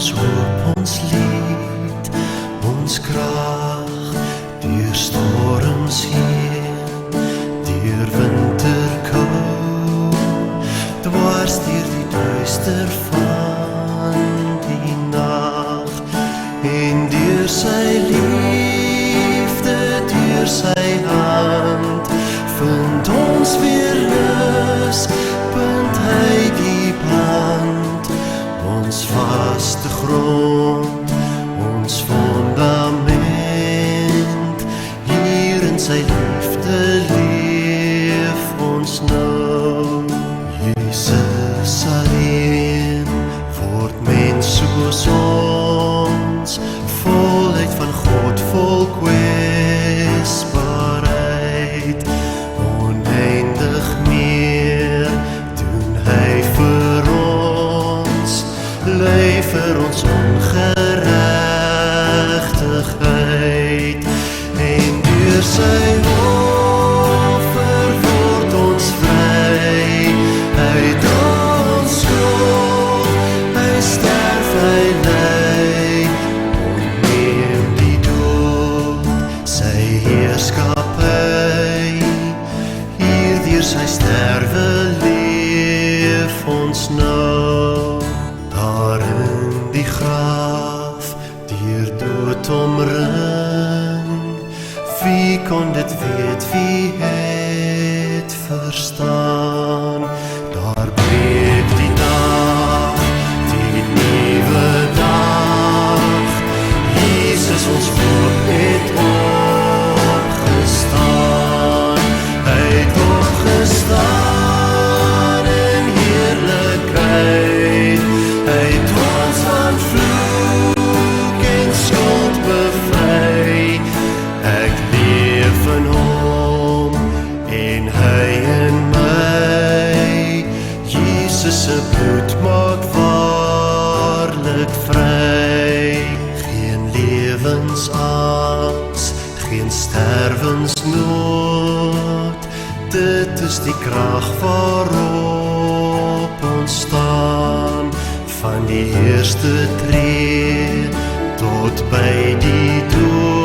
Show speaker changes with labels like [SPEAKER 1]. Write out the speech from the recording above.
[SPEAKER 1] ons hoop, ons lied, ons krag, deur storms heen, deur winterkou, dwars deur die duister van die nag, en deur sy liefde, deur sy hand, vind ons weer rus, punt hy die band, ons vaste grond, ons fundament, hier in sy liefde leef ons nou. Jesus alleen word mens soos ons, volheid van God, vol kwesbaarheid, oneindig meer doen hy vir ons, lei vir ons ongeregtigheid, en deur sy offer word ons vry, hy dra ons skuld, hy sterf, hy ly, ontneem die dood, sy heerskappy, hier deur sy sterwe leef ons nou. Daar in die graf, deur dood omring, wie kon dit weet, wie het verstaan? Daar breek die dag, die nuwe dag, Jesus ons hoop het opgestaan, hy het opgestaan in heerlikheid, hy het ons van vloek en skuld bevry, ek leef in hom en hy in my, Jesus se bloed maak waarlik vry, geen lewensangs, geen sterwensnood, dit is die krag waarop ons staan, van die eerste tree tot by die dood.